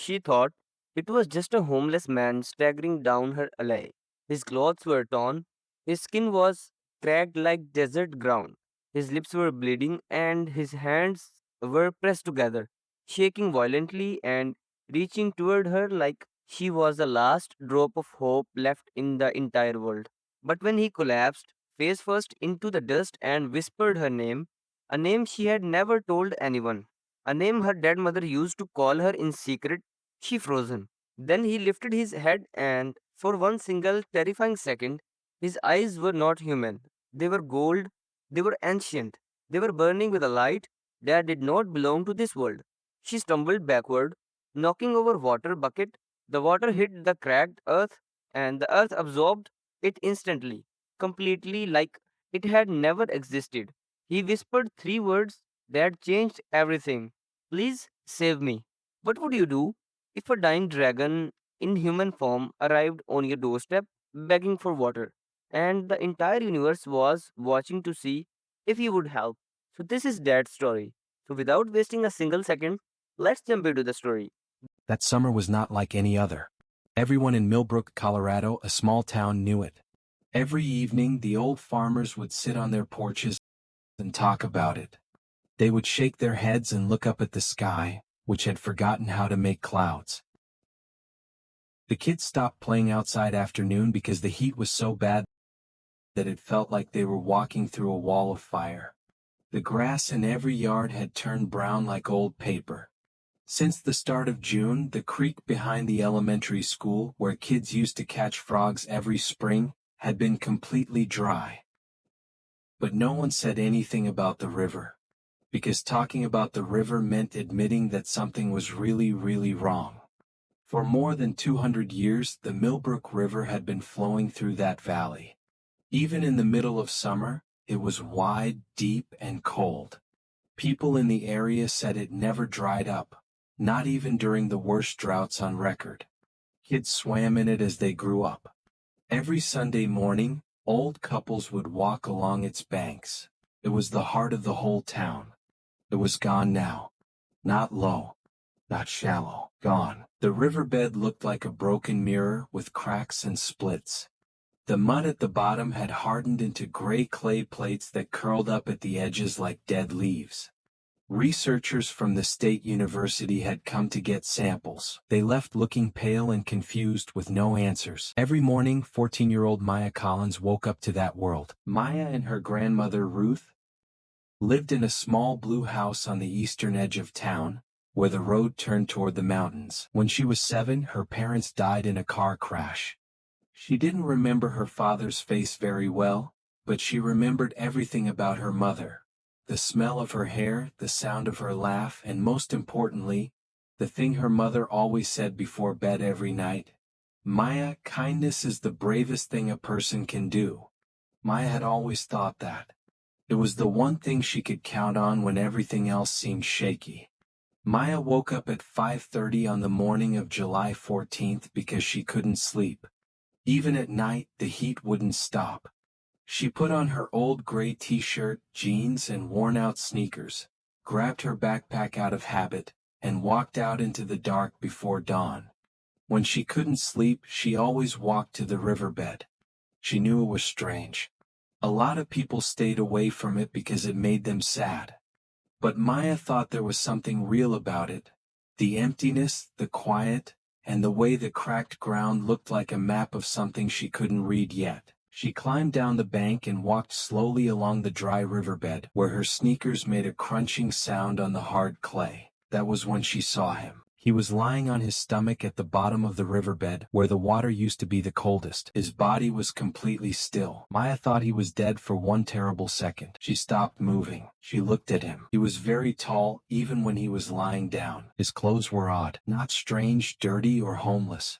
She thought it was just a homeless man staggering down her alley. His clothes were torn, his skin was cracked like desert ground, his lips were bleeding, and his hands were pressed together, shaking violently and reaching toward her like she was the last drop of hope left in the entire world. But when he collapsed, face first into the dust and whispered her name, a name she had never told anyone, a name her dead mother used to call her in secret, she frozen. Then he lifted his head, and for one single terrifying second, his eyes were not human. They were gold, they were ancient, they were burning with a light that did not belong to this world. She stumbled backward, knocking over water bucket. The water hit the cracked earth, and the earth absorbed it instantly, completely, like it had never existed. He whispered three words that changed everything. Please save me. What would you do if a dying dragon in human form arrived on your doorstep begging for water, and the entire universe was watching to see if you would help? So, this is Dad's story. So, without wasting a single second, let's jump into the story. That summer was not like any other. Everyone in Millbrook, Colorado, a small town, knew it. Every evening, the old farmers would sit on their porches and talk about it. They would shake their heads and look up at the sky, which had forgotten how to make clouds. The kids stopped playing outside after noon because the heat was so bad that it felt like they were walking through a wall of fire. The grass in every yard had turned brown like old paper. Since the start of June, the creek behind the elementary school, where kids used to catch frogs every spring, had been completely dry. But no one said anything about the river, because talking about the river meant admitting that something was really, really wrong. For more than 200 years, the Millbrook River had been flowing through that valley. Even in the middle of summer, it was wide, deep, and cold. People in the area said it never dried up, not even during the worst droughts on record. Kids swam in it as they grew up. Every Sunday morning, old couples would walk along its banks. It was the heart of the whole town. It was gone now. Not low, not shallow, gone. The riverbed looked like a broken mirror with cracks and splits. The mud at the bottom had hardened into gray clay plates that curled up at the edges like dead leaves. Researchers from the state university had come to get samples. They left looking pale and confused with no answers. Every morning, 14-year-old Maya Collins woke up to that world. Maya and her grandmother Ruth lived in a small blue house on the eastern edge of town, where the road turned toward the mountains. When she was 7, her parents died in a car crash. She didn't remember her father's face very well, but she remembered everything about her mother. The smell of her hair, the sound of her laugh, and most importantly, the thing her mother always said before bed every night. Maya, kindness is the bravest thing a person can do. Maya had always thought that. It was the one thing she could count on when everything else seemed shaky. Maya woke up at 5:30 on the morning of July 14th because she couldn't sleep. Even at night, the heat wouldn't stop. She put on her old gray t-shirt, jeans, and worn-out sneakers, grabbed her backpack out of habit, and walked out into the dark before dawn. When she couldn't sleep, she always walked to the riverbed. She knew it was strange. A lot of people stayed away from it because it made them sad. But Maya thought there was something real about it. The emptiness, the quiet, and the way the cracked ground looked like a map of something she couldn't read yet. She climbed down the bank and walked slowly along the dry riverbed, where her sneakers made a crunching sound on the hard clay. That was when she saw him. He was lying on his stomach at the bottom of the riverbed, where the water used to be the coldest. His body was completely still. Maya thought he was dead for one terrible second. She stopped moving. She looked at him. He was very tall, even when he was lying down. His clothes were odd, not strange, dirty, or homeless.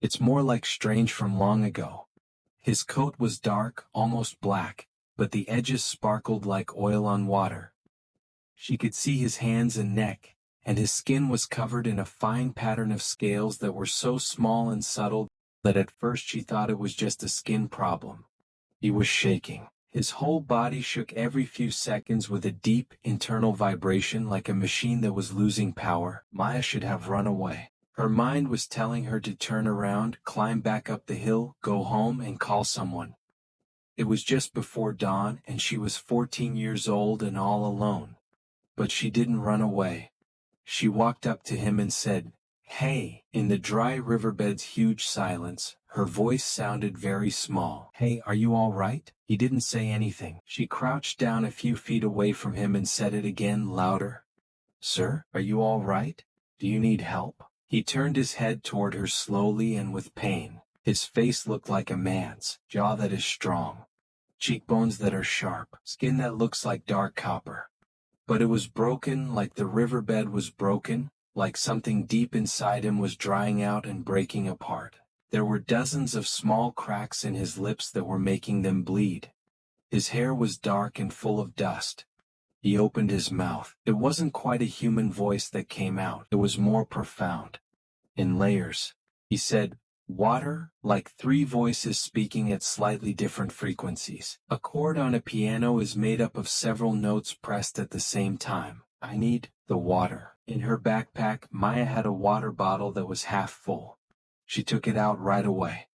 It's more like strange from long ago. His coat was dark, almost black, but the edges sparkled like oil on water. She could see his hands and neck, and his skin was covered in a fine pattern of scales that were so small and subtle that at first she thought it was just a skin problem. He was shaking. His whole body shook every few seconds with a deep, internal vibration like a machine that was losing power. Maya should have run away. Her mind was telling her to turn around, climb back up the hill, go home and call someone. It was just before dawn and she was 14 years old and all alone. But she didn't run away. She walked up to him and said, "Hey." In the dry riverbed's huge silence, her voice sounded very small. "Hey, are you all right?" He didn't say anything. She crouched down a few feet away from him and said it again, louder. "Sir, are you all right? Do you need help?" He turned his head toward her slowly and with pain. His face looked like a man's, jaw that is strong, cheekbones that are sharp, skin that looks like dark copper. But it was broken, like the riverbed was broken, like something deep inside him was drying out and breaking apart. There were dozens of small cracks in his lips that were making them bleed. His hair was dark and full of dust. He opened his mouth. It wasn't quite a human voice that came out. It was more profound. In layers. He said, "Water," like three voices speaking at slightly different frequencies. A chord on a piano is made up of several notes pressed at the same time. "I need the water." In her backpack, Maya had a water bottle that was half full. She took it out right away.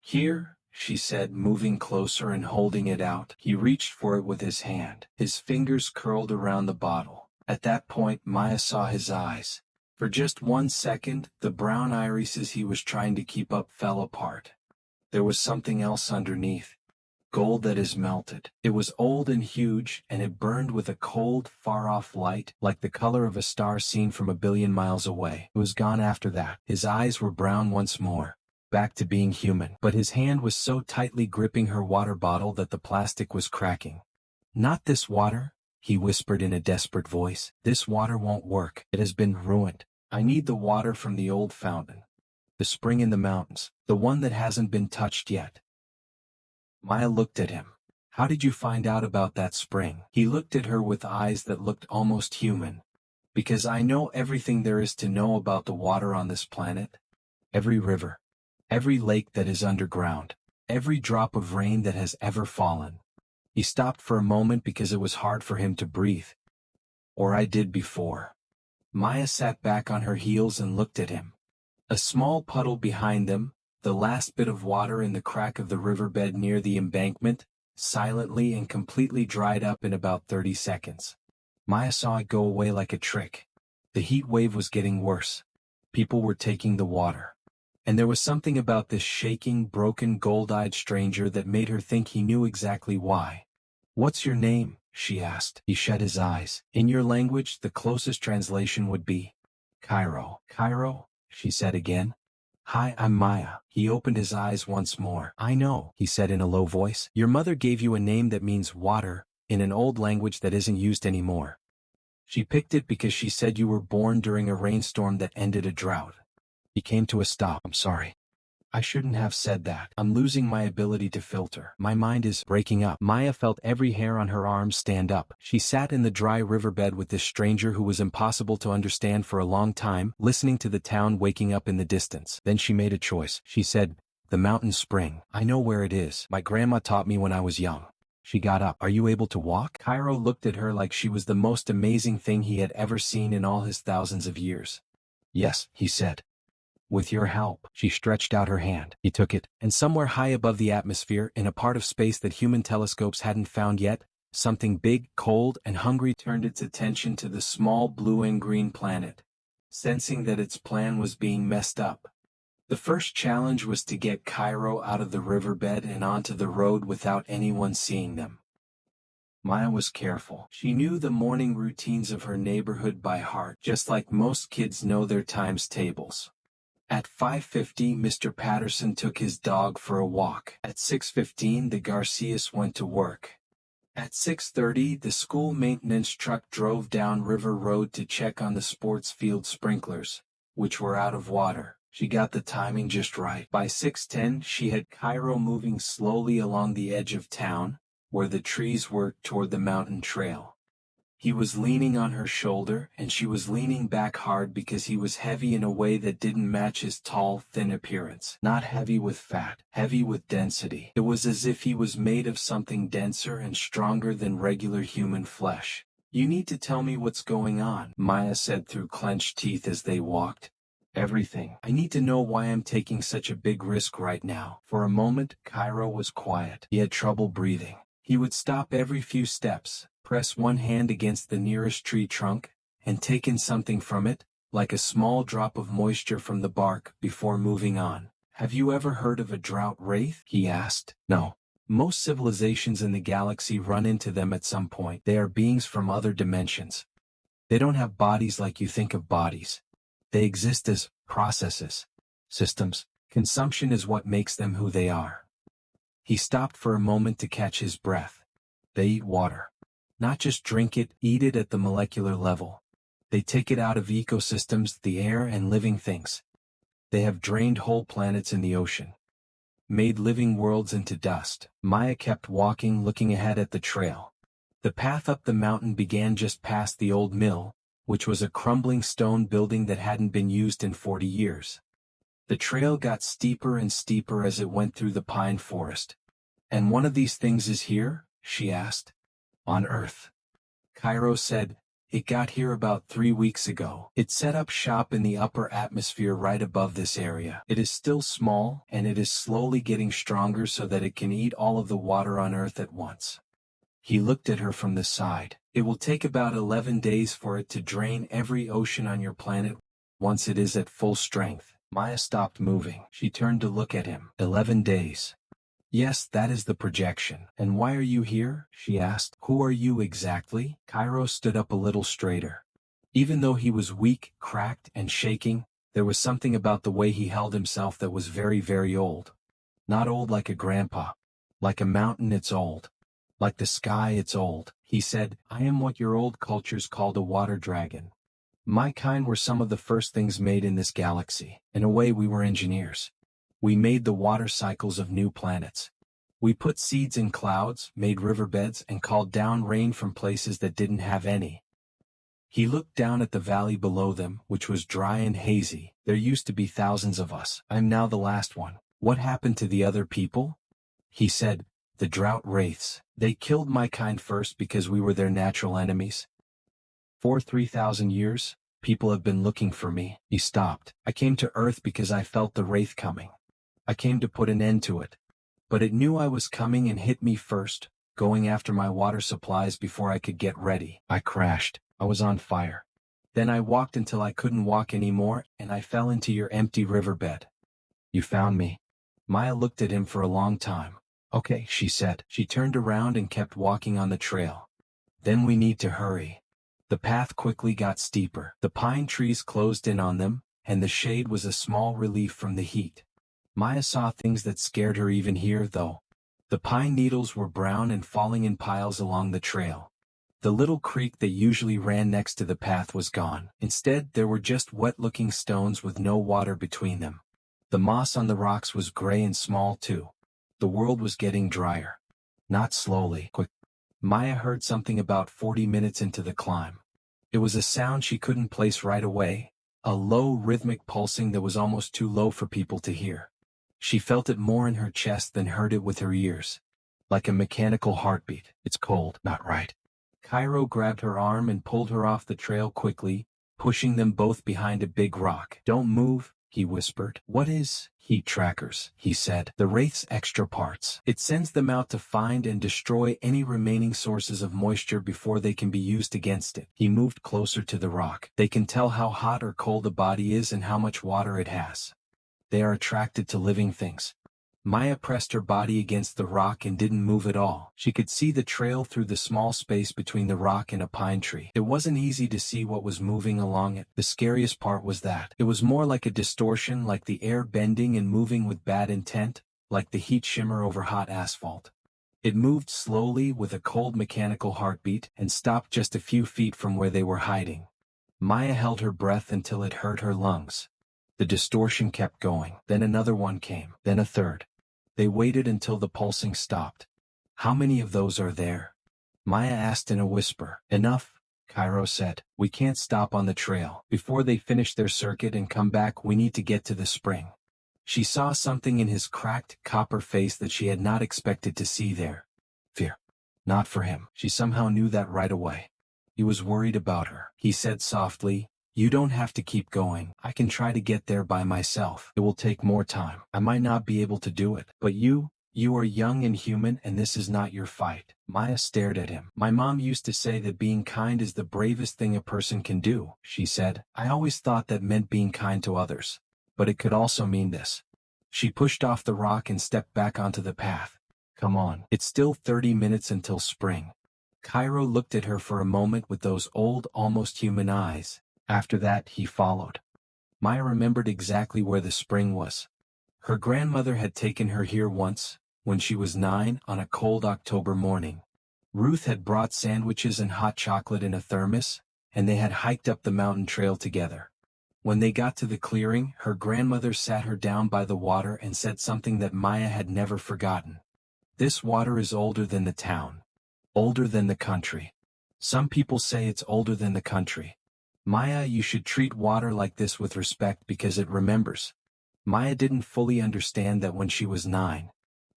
"Here," she said, moving closer and holding it out. He reached for it with his hand. His fingers curled around the bottle. At that point, Maya saw his eyes. For just 1 second, the brown irises he was trying to keep up fell apart. There was something else underneath. Gold that is melted. It was old and huge, and it burned with a cold, far-off light, like the color of a star seen from a billion miles away. It was gone after that. His eyes were brown once more. Back to being human. But his hand was so tightly gripping her water bottle that the plastic was cracking. "Not this water," he whispered in a desperate voice. "This water won't work. It has been ruined. I need the water from the old fountain. The spring in the mountains. The one that hasn't been touched yet." Maya looked at him. "How did you find out about that spring?" He looked at her with eyes that looked almost human. "Because I know everything there is to know about the water on this planet. Every river. Every lake that is underground. Every drop of rain that has ever fallen." He stopped for a moment because it was hard for him to breathe. "Or I did before." Maya sat back on her heels and looked at him. A small puddle behind them, the last bit of water in the crack of the riverbed near the embankment, silently and completely dried up in about 30 seconds. Maya saw it go away like a trick. The heat wave was getting worse. People were taking the water. And there was something about this shaking, broken, gold-eyed stranger that made her think he knew exactly why. "What's your name?" she asked. He shut his eyes. "In your language, the closest translation would be Cairo." "Cairo?" she said again. "Hi, I'm Maya." He opened his eyes once more. "I know," he said in a low voice. "Your mother gave you a name that means water, in an old language that isn't used anymore. She picked it because she said you were born during a rainstorm that ended a drought." He came to a stop. "I'm sorry. I shouldn't have said that. I'm losing my ability to filter. My mind is breaking up." Maya felt every hair on her arm stand up. She sat in the dry riverbed with this stranger who was impossible to understand for a long time, listening to the town waking up in the distance. Then she made a choice. She said, "The mountain spring. I know where it is. My grandma taught me when I was young." She got up. "Are you able to walk?" Cairo looked at her like she was the most amazing thing he had ever seen in all his thousands of years. "Yes," he said. "With your help." She stretched out her hand. He took it, and somewhere high above the atmosphere, in a part of space that human telescopes hadn't found yet, something big, cold, and hungry turned its attention to the small blue and green planet, sensing that its plan was being messed up. The first challenge was to get Cairo out of the riverbed and onto the road without anyone seeing them. Maya was careful. She knew the morning routines of her neighborhood by heart, just like most kids know their times tables. At 5:50, Mr. Patterson took his dog for a walk. At 6:15, the Garcias went to work. At 6:30, the school maintenance truck drove down River Road to check on the sports field sprinklers, which were out of water. She got the timing just right. By 6:10, she had Cairo moving slowly along the edge of town, where the trees worked toward the mountain trail. He was leaning on her shoulder, and she was leaning back hard because he was heavy in a way that didn't match his tall, thin appearance. Not heavy with fat, heavy with density. It was as if he was made of something denser and stronger than regular human flesh. "You need to tell me what's going on," Maya said through clenched teeth as they walked. Everything. I need to know why I'm taking such a big risk right now. For a moment, Cairo was quiet. He had trouble breathing. He would stop every few steps, press one hand against the nearest tree trunk, and take in something from it, like a small drop of moisture from the bark, before moving on. Have you ever heard of a drought wraith? He asked. No. Most civilizations in the galaxy run into them at some point. They are beings from other dimensions. They don't have bodies like you think of bodies. They exist as processes, systems. Consumption is what makes them who they are. He stopped for a moment to catch his breath. They eat water. Not just drink it, eat it at the molecular level. They take it out of ecosystems, the air, and living things. They have drained whole planets in the ocean, made living worlds into dust. Maya kept walking, looking ahead at the trail. The path up the mountain began just past the old mill, which was a crumbling stone building that hadn't been used in 40 years. The trail got steeper and steeper as it went through the pine forest. And one of these things is here? She asked. On Earth. Cairo said, it got here about 3 weeks ago. It set up shop in the upper atmosphere right above this area. It is still small, and it is slowly getting stronger so that it can eat all of the water on Earth at once. He looked at her from the side. It will take about 11 days for it to drain every ocean on your planet once it is at full strength. Maya stopped moving. She turned to look at him. 11 days. Yes, that is the projection. And why are you here? She asked. Who are you exactly? Cairo stood up a little straighter. Even though he was weak, cracked, and shaking, there was something about the way he held himself that was very, very old. Not old like a grandpa. Like a mountain, it's old. Like the sky, it's old. He said, I am what your old cultures called a water dragon. My kind were some of the first things made in this galaxy. In a way, we were engineers. We made the water cycles of new planets. We put seeds in clouds, made riverbeds, and called down rain from places that didn't have any. He looked down at the valley below them, which was dry and hazy. There used to be thousands of us. I'm now the last one. What happened to the other people? He said, the drought wraiths. They killed my kind first because we were their natural enemies. For 3,000 years, people have been looking for me. He stopped. I came to Earth because I felt the wraith coming. I came to put an end to it. But it knew I was coming and hit me first, going after my water supplies before I could get ready. I crashed. I was on fire. Then I walked until I couldn't walk anymore, and I fell into your empty riverbed. You found me. Maya looked at him for a long time. Okay, she said. She turned around and kept walking on the trail. Then we need to hurry. The path quickly got steeper. The pine trees closed in on them, and the shade was a small relief from the heat. Maya saw things that scared her even here, though. The pine needles were brown and falling in piles along the trail. The little creek that usually ran next to the path was gone. Instead, there were just wet-looking stones with no water between them. The moss on the rocks was gray and small too. The world was getting drier. Not slowly, quick. Maya heard something about 40 minutes into the climb. It was a sound she couldn't place right away, a low rhythmic pulsing that was almost too low for people to hear. She felt it more in her chest than heard it with her ears. Like a mechanical heartbeat. It's cold, not right. Cairo grabbed her arm and pulled her off the trail quickly, pushing them both behind a big rock. Don't move, he whispered. What is? Heat trackers, he said. The wraith's extra parts. It sends them out to find and destroy any remaining sources of moisture before they can be used against it. He moved closer to the rock. They can tell how hot or cold the body is and how much water it has. They are attracted to living things. Maya pressed her body against the rock and didn't move at all. She could see the trail through the small space between the rock and a pine tree. It wasn't easy to see what was moving along it. The scariest part was that it was more like a distortion, like the air bending and moving with bad intent, like the heat shimmer over hot asphalt. It moved slowly with a cold mechanical heartbeat and stopped just a few feet from where they were hiding. Maya held her breath until it hurt her lungs. The distortion kept going. Then another one came. Then a third. They waited until the pulsing stopped. How many of those are there? Maya asked in a whisper. Enough, Cairo said. We can't stop on the trail. Before they finish their circuit and come back, we need to get to the spring. She saw something in his cracked, copper face that she had not expected to see there. Fear. Not for him. She somehow knew that right away. He was worried about her. He said softly, You don't have to keep going. I can try to get there by myself. It will take more time. I might not be able to do it. But you are young and human, and this is not your fight. Maya stared at him. My mom used to say that being kind is the bravest thing a person can do, she said. I always thought that meant being kind to others. But it could also mean this. She pushed off the rock and stepped back onto the path. Come on. It's still 30 minutes until spring. Cairo looked at her for a moment with those old, almost human eyes. After that, he followed. Maya remembered exactly where the spring was. Her grandmother had taken her here once, when she was 9, on a cold October morning. Ruth had brought sandwiches and hot chocolate in a thermos, and they had hiked up the mountain trail together. When they got to the clearing, her grandmother sat her down by the water and said something that Maya had never forgotten. This water is older than the town. Older than the country. Some people say it's older than the country. Maya, you should treat water like this with respect because it remembers. Maya didn't fully understand that when she was 9.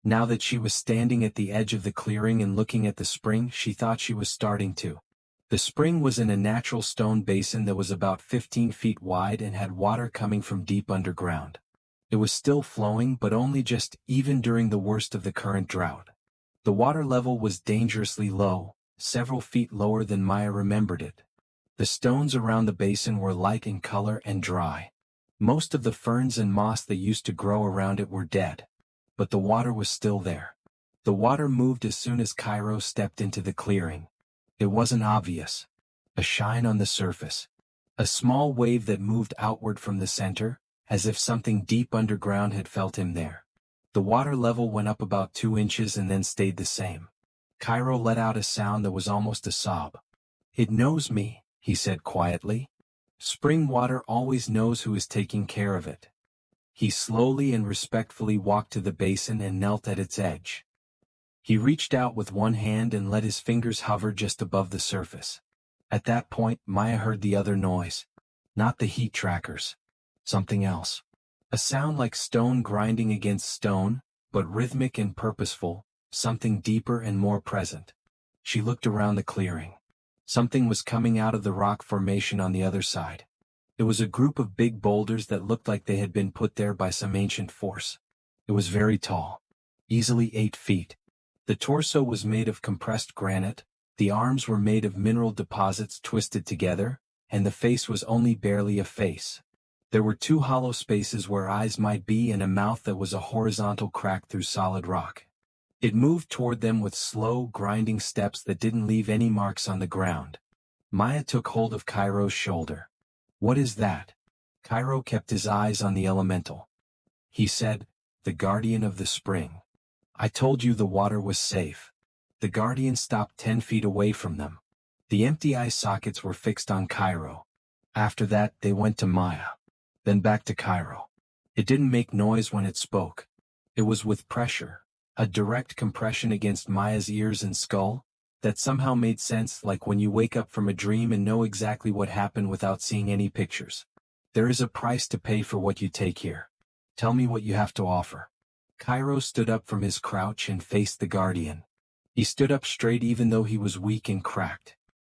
Now that she was standing at the edge of the clearing and looking at the spring, she thought she was starting to. The spring was in a natural stone basin that was about 15 feet wide and had water coming from deep underground. It was still flowing, but only just even during the worst of the current drought. The water level was dangerously low, several feet lower than Maya remembered it. The stones around the basin were light in color and dry. Most of the ferns and moss that used to grow around it were dead. But the water was still there. The water moved as soon as Cairo stepped into the clearing. It wasn't obvious. A shine on the surface. A small wave that moved outward from the center, as if something deep underground had felt him there. The water level went up about 2 inches and then stayed the same. Cairo let out a sound that was almost a sob. It knows me, he said quietly. Spring water always knows who is taking care of it. He slowly and respectfully walked to the basin and knelt at its edge. He reached out with one hand and let his fingers hover just above the surface. At that point, Maya heard the other noise. Not the heat trackers. Something else. A sound like stone grinding against stone, but rhythmic and purposeful, something deeper and more present. She looked around the clearing. Something was coming out of the rock formation on the other side. It was a group of big boulders that looked like they had been put there by some ancient force. It was very tall. Easily 8 feet. The torso was made of compressed granite, the arms were made of mineral deposits twisted together, and the face was only barely a face. There were 2 hollow spaces where eyes might be and a mouth that was a horizontal crack through solid rock. It moved toward them with slow, grinding steps that didn't leave any marks on the ground. Maya took hold of Cairo's shoulder. What is that? Cairo kept his eyes on the elemental. He said, the guardian of the spring. I told you the water was safe. The guardian stopped 10 feet away from them. The empty eye sockets were fixed on Cairo. After that, they went to Maya. Then back to Cairo. It didn't make noise when it spoke. It was with pressure. A direct compression against Maya's ears and skull, that somehow made sense, like when you wake up from a dream and know exactly what happened without seeing any pictures. There is a price to pay for what you take here. Tell me what you have to offer. Cairo stood up from his crouch and faced the guardian. He stood up straight even though he was weak and cracked.